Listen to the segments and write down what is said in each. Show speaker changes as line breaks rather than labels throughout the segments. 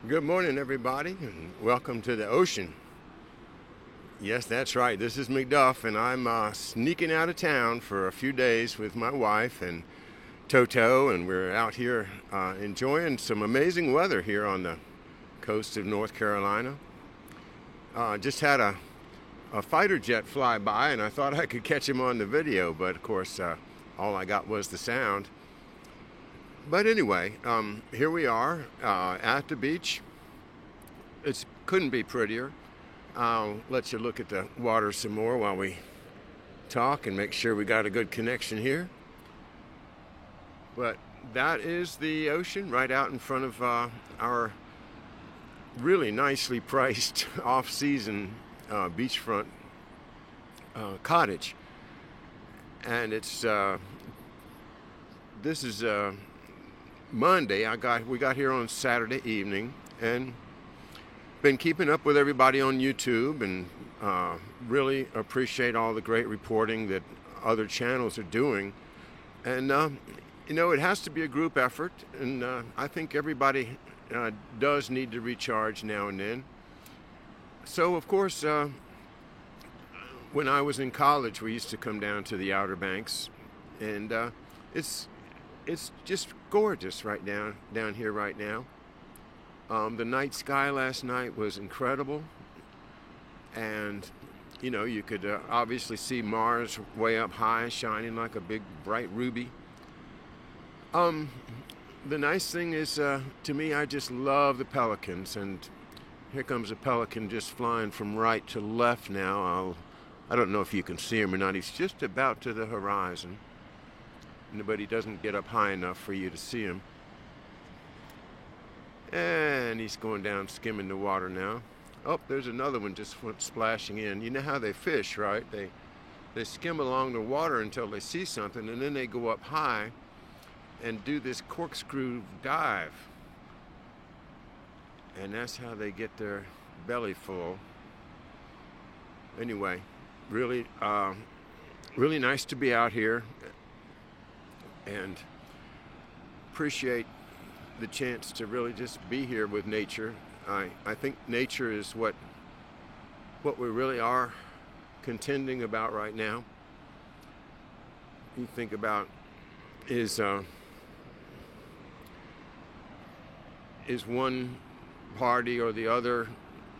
Good morning, everybody, and welcome to the ocean. Yes, that's right. This is McDuff, and I'm sneaking out of town for a few days with my wife and Toto, and we're out here enjoying some amazing weather here on the coast of North Carolina. Just had a fighter jet fly by, and I thought I could catch him on the video, but of course, all I got was the sound. But anyway, here we are at the beach. It couldn't be prettier. I'll let you look at the water some more while we talk and make sure we got a good connection here. But that is the ocean right out in front of our really nicely priced off-season beachfront cottage. And this is Monday. We got here on Saturday evening and been keeping up with everybody on YouTube and really appreciate all the great reporting that other channels are doing. And it has to be a group effort, and I think everybody does need to recharge now and then. So of course, when I was in college, we used to come down to the Outer Banks, and it's just gorgeous right down here right now. The night sky last night was incredible, and you could obviously see Mars way up high, shining like a big bright ruby. The nice thing is, to me, I just love the pelicans, and here comes a pelican just flying from right to left now. I don't know if you can see him or not. He's just about to the horizon. But he doesn't get up high enough for you to see him. And he's going down, skimming the water now. Oh, there's another one just splashing in. You know how they fish, right? They skim along the water until they see something, and then they go up high and do this corkscrew dive. And that's how they get their belly full. Anyway, really nice to be out here. And appreciate the chance to really just be here with nature. I think nature is what we really are contending about right now. You think about is one party or the other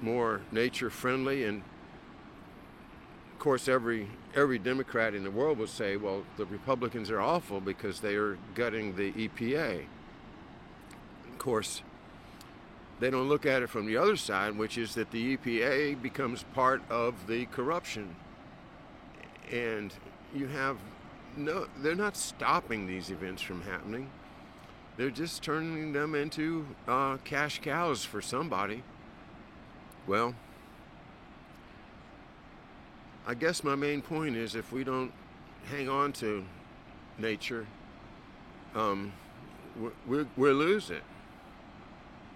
more nature friendly? And of course, every Democrat in the world would say, well, the Republicans are awful because they are gutting the EPA. Of course, they don't look at it from the other side, which is that the EPA becomes part of the corruption. And they're not stopping these events from happening. They're just turning them into cash cows for somebody. Well, I guess my main point is if we don't hang on to nature, we'll lose it.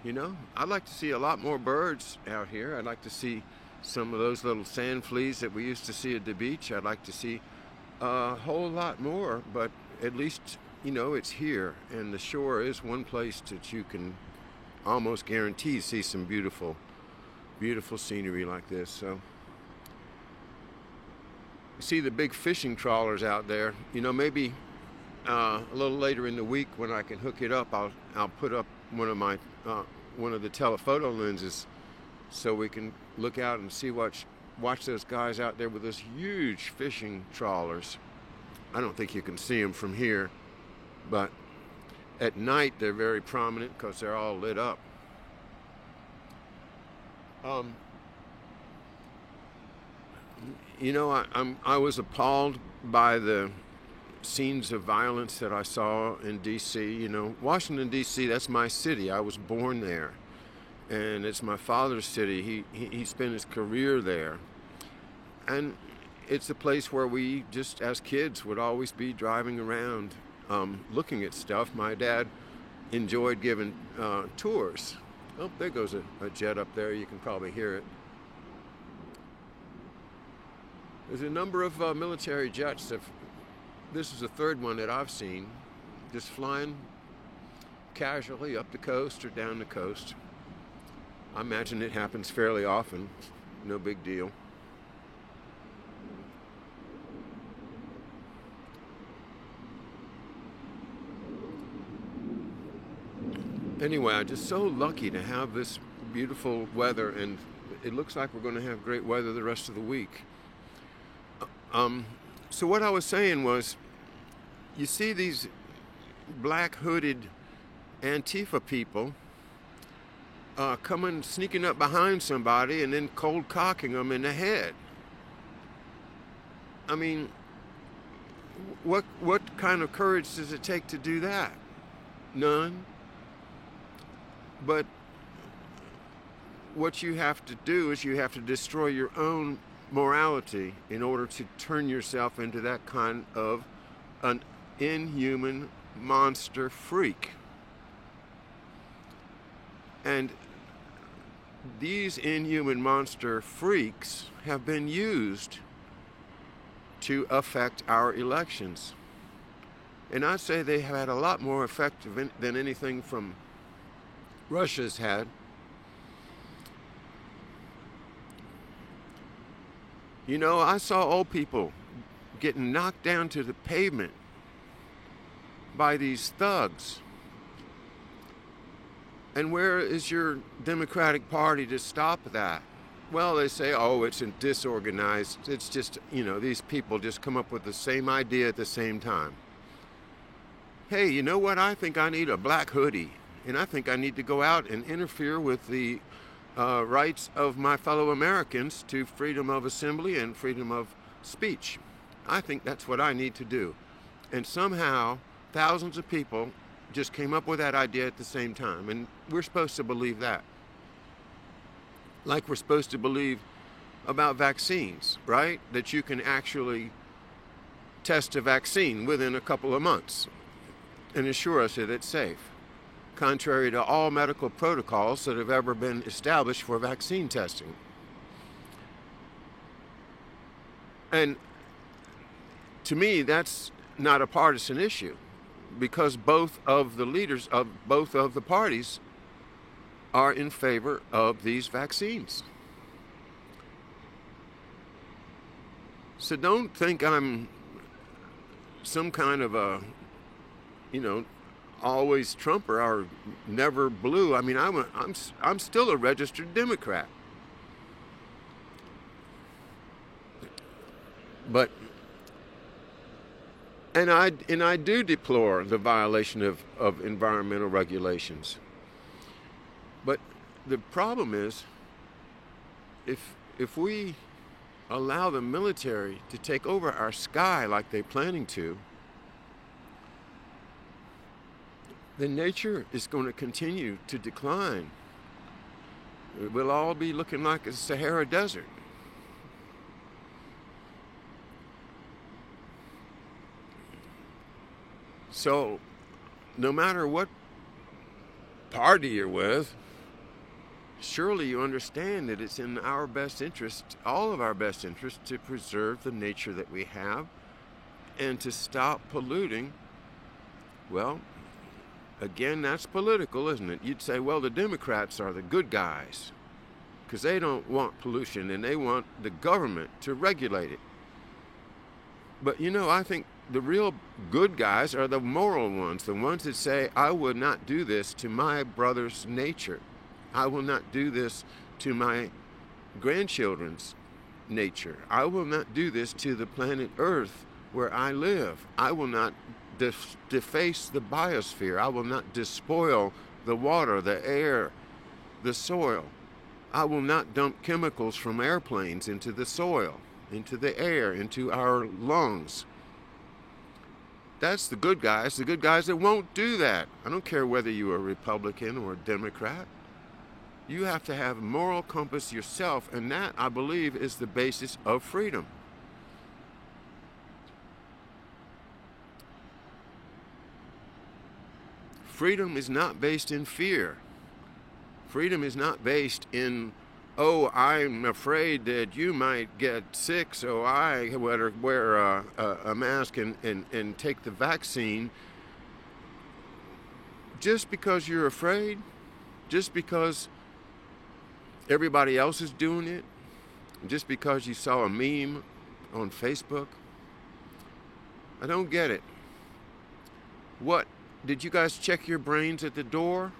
I'd like to see a lot more birds out here. I'd like to see some of those little sand fleas that we used to see at the beach. I'd like to see a whole lot more, but at least, it's here. And the shore is one place that you can almost guarantee see some beautiful, beautiful scenery like this. So see the big fishing trawlers out there. Maybe a little later in the week when I can hook it up, I'll put up one of the telephoto lenses so we can look out and watch those guys out there with those huge fishing trawlers. I don't think you can see them from here, but at night they're very prominent because they're all lit up. I was appalled by the scenes of violence that I saw in D.C. Washington, D.C., that's my city. I was born there. And it's my father's city. He spent his career there. And it's a place where we just, as kids, would always be driving around looking at stuff. My dad enjoyed giving tours. Oh, there goes a jet up there. You can probably hear it. There's a number of military jets. This is the third one that I've seen, just flying casually up the coast or down the coast. I imagine it happens fairly often. No big deal. Anyway, I'm just so lucky to have this beautiful weather, and it looks like we're going to have great weather the rest of the week. Um, so what I was saying was, you see these black hooded Antifa people coming, sneaking up behind somebody and then cold cocking them in the head. I mean, what kind of courage does it take to do that? None. But what you have to do is you have to destroy your own morality in order to turn yourself into that kind of an inhuman monster freak. And these inhuman monster freaks have been used to affect our elections. And I'd say they have had a lot more effect than anything from Russia's had. You know, I saw old people getting knocked down to the pavement by these thugs. And where is your Democratic Party to stop that? Well, they say, oh, it's disorganized. It's just, these people just come up with the same idea at the same time. Hey, you know what? I think I need a black hoodie. And I think I need to go out and interfere with the rights of my fellow Americans to freedom of assembly and freedom of speech. I think that's what I need to do. And somehow, thousands of people just came up with that idea at the same time. And we're supposed to believe that. Like we're supposed to believe about vaccines, right? That you can actually test a vaccine within a couple of months and assure us that it's safe, contrary to all medical protocols that have ever been established for vaccine testing. And to me, that's not a partisan issue, because both of the leaders of both of the parties are in favor of these vaccines. So don't think I'm some kind of a, always Trumper or never blue. I mean, I'm still a registered Democrat. But and I do deplore the violation of environmental regulations. But the problem is, if we allow the military to take over our sky like they're planning to, then nature is going to continue to decline. We'll all be looking like a Sahara Desert. So, no matter what party you're with, surely you understand that it's in our best interest, all of our best interest, to preserve the nature that we have and to stop polluting. Well, again, that's political, isn't it? You'd say, well, the Democrats are the good guys because they don't want pollution and they want the government to regulate it. But, I think the real good guys are the moral ones, the ones that say, I would not do this to my brother's nature. I will not do this to my grandchildren's nature. I will not do this to the planet Earth where I live. I will not deface the biosphere. I will not despoil the water, the air, the soil. I will not dump chemicals from airplanes into the soil, into the air, into our lungs. That's the good guys that won't do that. I don't care whether you're a Republican or a Democrat. You have to have a moral compass yourself, and that, I believe, is the basis of freedom. Freedom is not based in fear. Freedom is not based in, oh, I'm afraid that you might get sick, so I better wear a mask and take the vaccine. Just because you're afraid, just because everybody else is doing it, just because you saw a meme on Facebook. I don't get it. What? Did you guys check your brains at the door?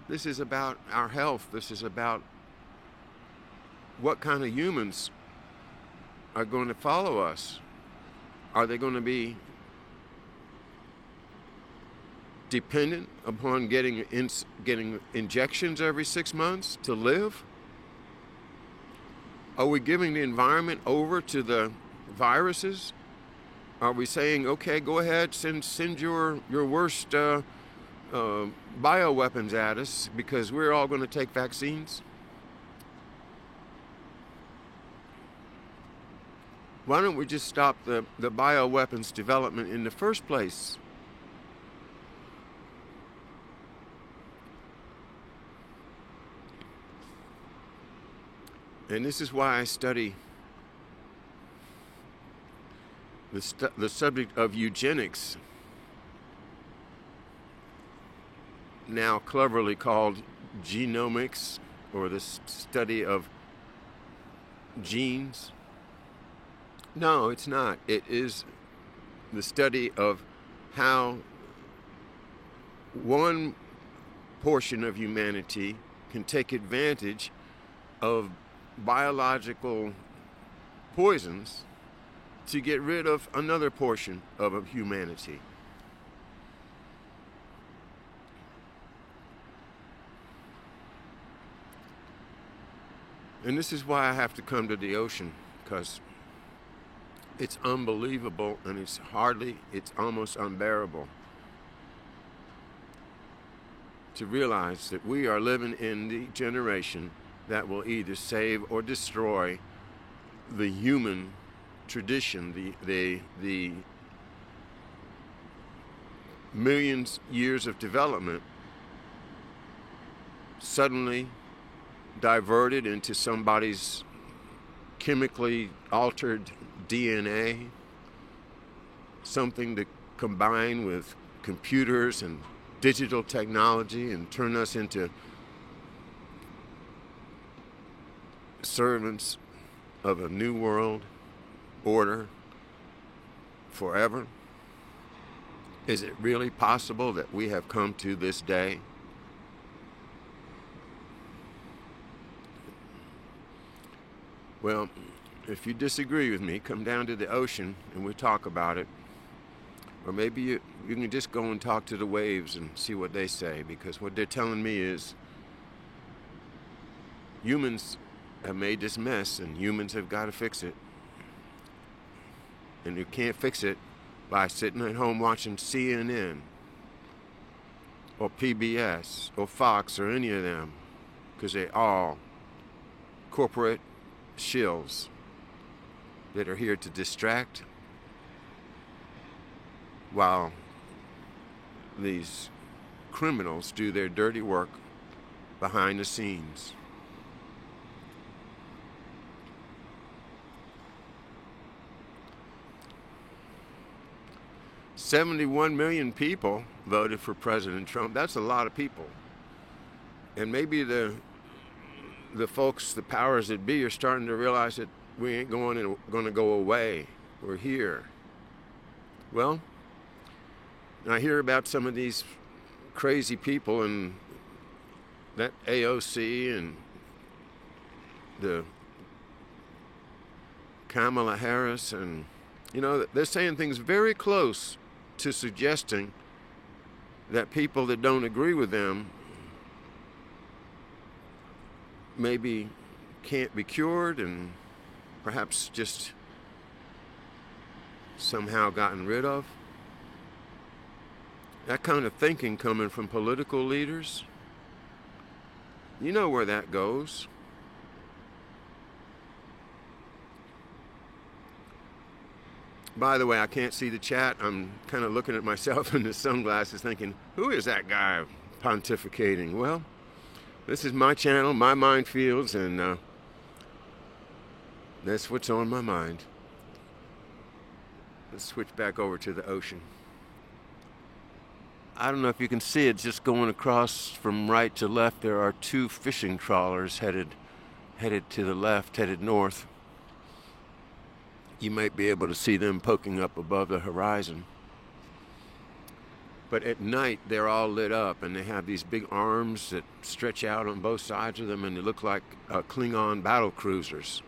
This is about our health. This is about what kind of humans are going to follow us. Are they going to be dependent upon getting injections every 6 months to live? Are we giving the environment over to the viruses? Are we saying, okay, go ahead, send your worst bioweapons at us because we're all going to take vaccines? Why don't we just stop the bioweapons development in the first place? And this is why I study the subject of eugenics, now cleverly called genomics, or the study of genes. No, it's not. It is the study of how one portion of humanity can take advantage of biological poisons to get rid of another portion of humanity. And this is why I have to come to the ocean, because it's unbelievable, and it's almost unbearable to realize that we are living in the generation that will either save or destroy the human tradition, the millions years of development suddenly diverted into somebody's chemically altered DNA, something to combine with computers and digital technology and turn us into servants of a new world order forever? Is it really possible that we have come to this day? Well, if you disagree with me, come down to the ocean and we'll talk about it. Or maybe you can just go and talk to the waves and see what they say, because what they're telling me is humans have made this mess and humans have got to fix it. And you can't fix it by sitting at home watching CNN or PBS or Fox or any of them, because they're all corporate shills that are here to distract while these criminals do their dirty work behind the scenes. $71 million people voted for President Trump. That's a lot of people. And maybe the folks, the powers that be, are starting to realize that we ain't going to go away. We're here. Well, I hear about some of these crazy people and that AOC and the Kamala Harris, and they're saying things very close to suggesting that people that don't agree with them maybe can't be cured and perhaps just somehow gotten rid of. That kind of thinking coming from political leaders, you know where that goes. By the way, I can't see the chat. I'm kind of looking at myself in the sunglasses thinking, who is that guy pontificating? Well, this is my channel, my minefields, and that's what's on my mind. Let's switch back over to the ocean. I don't know if you can see it, just going across from right to left, there are two fishing trawlers headed to the left, headed north. You might be able to see them poking up above the horizon. But at night, they're all lit up, and they have these big arms that stretch out on both sides of them, and they look like Klingon battle cruisers,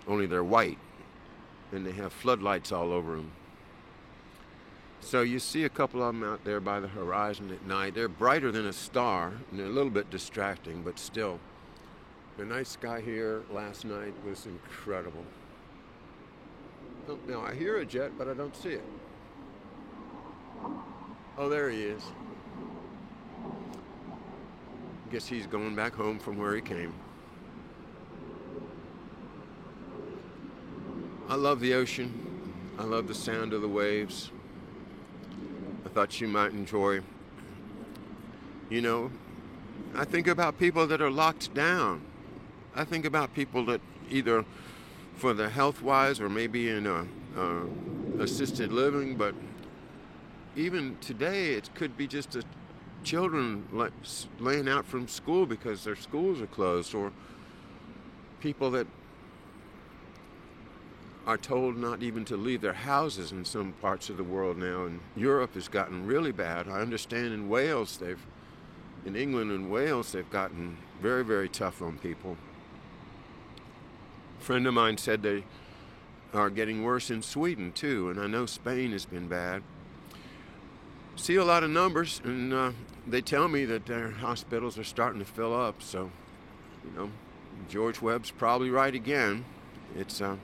only they're white, and they have floodlights all over them. So you see a couple of them out there by the horizon at night. They're brighter than a star, and they're a little bit distracting, but still. The night sky here last night was incredible. Now, I hear a jet, but I don't see it. Oh, there he is. Guess he's going back home from where he came. I love the ocean. I love the sound of the waves. I thought you might enjoy. You know, I think about people that are locked down. I think about people that either for their health-wise or maybe in assisted living, but even today it could be just children laying out from school because their schools are closed, or people that are told not even to leave their houses in some parts of the world now. And Europe has gotten really bad. I understand in Wales, in England and Wales, they've gotten very, very tough on people. A friend of mine said they are getting worse in Sweden too, and I know Spain has been bad. See a lot of numbers, and they tell me that their hospitals are starting to fill up. So, you know, George Webb's probably right again. It's a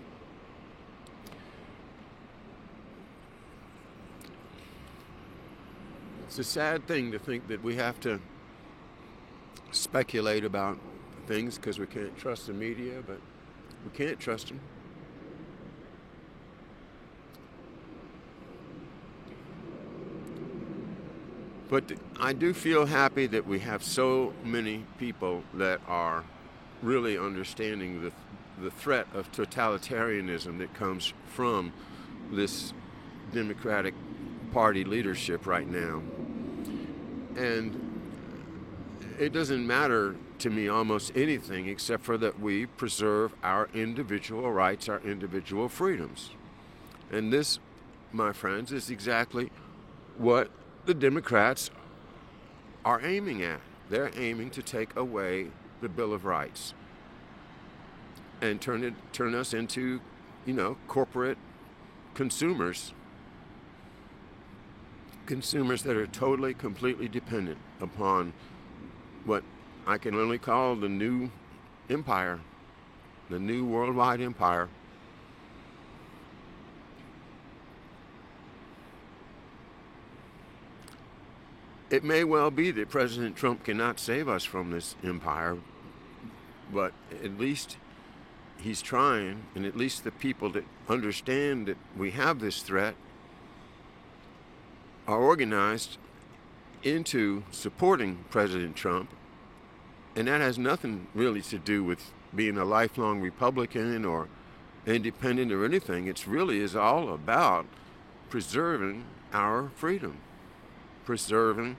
sad thing to think that we have to speculate about things because we can't trust the media, but we can't trust them. But I do feel happy that we have so many people that are really understanding the threat of totalitarianism that comes from this Democratic Party leadership right now. And it doesn't matter to me almost anything except for that we preserve our individual rights, our individual freedoms. And this, my friends, is exactly what the Democrats are aiming at. They're aiming to take away the Bill of Rights and turn us into, corporate consumers that are totally, completely dependent upon what I can only call the new empire, the new worldwide empire. It may well be that President Trump cannot save us from this empire, but at least he's trying, and at least the people that understand that we have this threat are organized into supporting President Trump, and that has nothing really to do with being a lifelong Republican or independent or anything. It really is all about preserving our freedom, preserving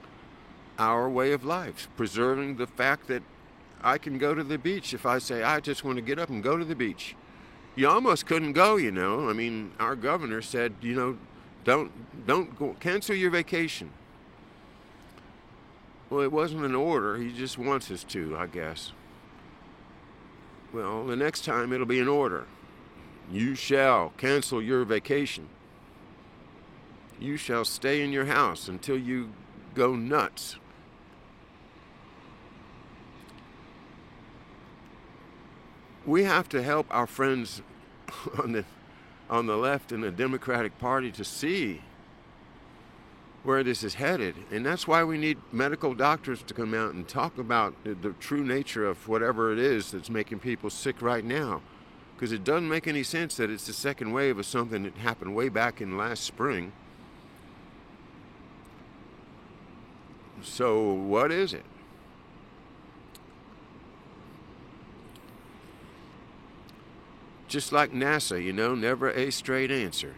our way of life, preserving the fact that I can go to the beach if I say I just want to get up and go to the beach. You almost couldn't go, I mean, our governor said, don't go, cancel your vacation. Well, it wasn't an order. He just wants us to, I guess. Well, the next time it'll be an order. You shall cancel your vacation. You shall stay in your house until you go nuts. We have to help our friends on the left in the Democratic Party to see where this is headed. And that's why we need medical doctors to come out and talk about the true nature of whatever it is that's making people sick right now. Because it doesn't make any sense that it's the second wave of something that happened way back in last spring. So what is it? Just like NASA, never a straight answer.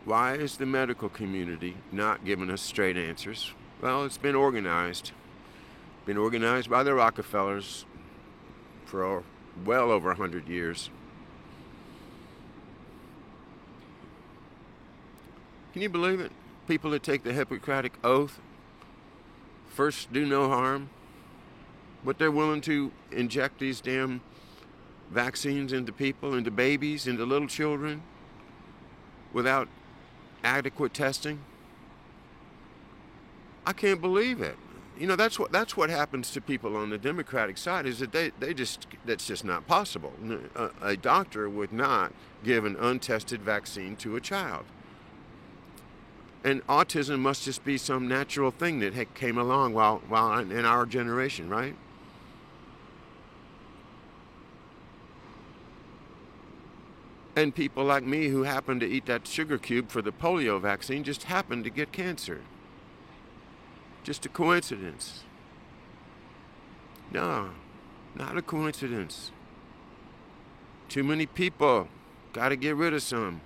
Why is the medical community not giving us straight answers? Well, it's been organized. Been organized by the Rockefellers for well over 100 years. Can you believe it? People that take the Hippocratic Oath, first do no harm, but they're willing to inject these damn vaccines into people, into babies, into little children, without adequate testing. I can't believe it. You know, that's what happens to people on the Democratic side, is that that's just not possible. A doctor would not give an untested vaccine to a child. And autism must just be some natural thing that came along while in our generation, right? And people like me who happened to eat that sugar cube for the polio vaccine just happened to get cancer. Just a coincidence. No, not a coincidence. Too many people. Got to get rid of some.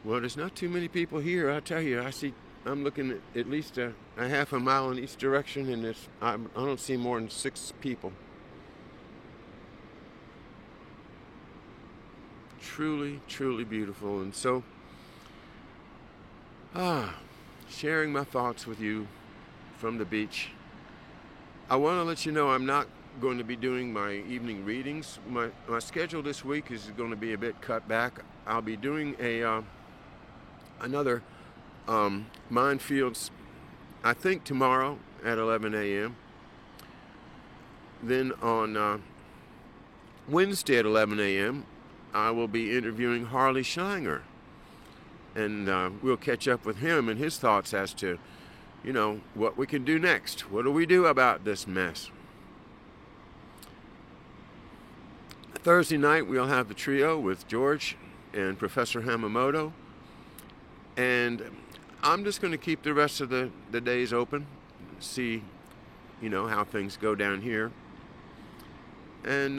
Well, there's not too many people here. I tell you, I'm looking at least a half a mile in each direction, and I don't see more than 6 people. Truly, truly beautiful. And so, sharing my thoughts with you from the beach. I want to let you know I'm not going to be doing my evening readings. My schedule this week is going to be a bit cut back. I'll be doing another Minefields, I think tomorrow at 11 a.m. Then on Wednesday at 11 a.m., I will be interviewing Harley Schlanger. And we'll catch up with him and his thoughts as to, you know, what we can do next. What do we do about this mess? Thursday night, we'll have the trio with George and Professor Hamamoto. And I'm just going to keep the rest of the days open, see, you know, how things go down here. And,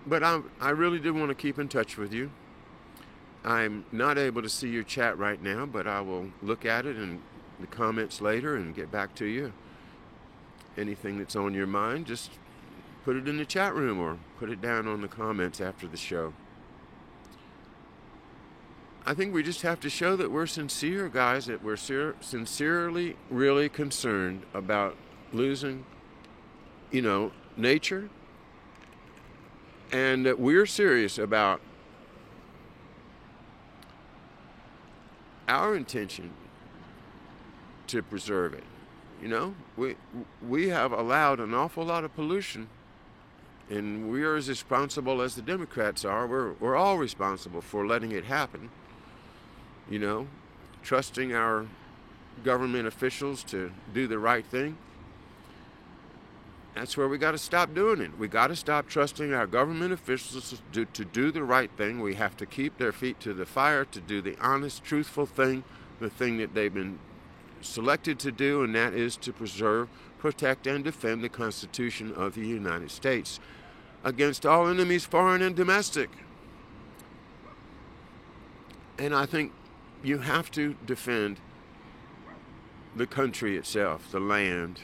but I really do want to keep in touch with you. I'm not able to see your chat right now, but I will look at it in the comments later and get back to you. Anything that's on your mind, just put it in the chat room or put it down on the comments after the show. I think we just have to show that we're sincere, guys, that we're sincerely really concerned about losing, you know, nature, and that we're serious about our intention to preserve it. You know, we have allowed an awful lot of pollution, and we are as responsible as the Democrats are. We're all responsible for letting it happen. You know, trusting our government officials to do the right thing. That's where we got to stop doing it. We got to stop trusting our government officials to do the right thing. We have to keep their feet to the fire, to do the honest, truthful thing, the thing that they've been selected to do, and that is to preserve, protect, and defend the Constitution of the United States against all enemies, foreign and domestic. And I think you have to defend the country itself, the land,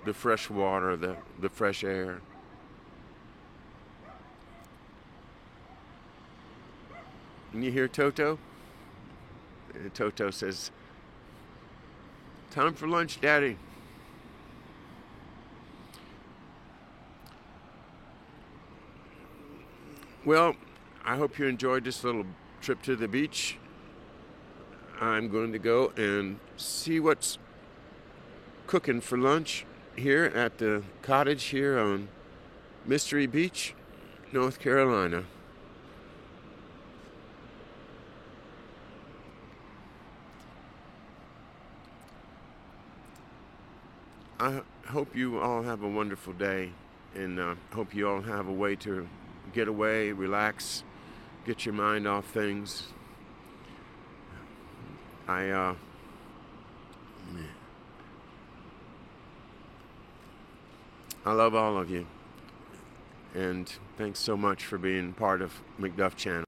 the fresh water, the fresh air. And you hear Toto? And Toto says, "Time for lunch, Daddy." Well, I hope you enjoyed this little trip to the beach. I'm going to go and see what's cooking for lunch here at the cottage here on Mystery Beach, North Carolina. I hope you all have a wonderful day, and hope you all have a way to get away, relax, get your mind off things. I love all of you, and thanks so much for being part of McDuff Channel.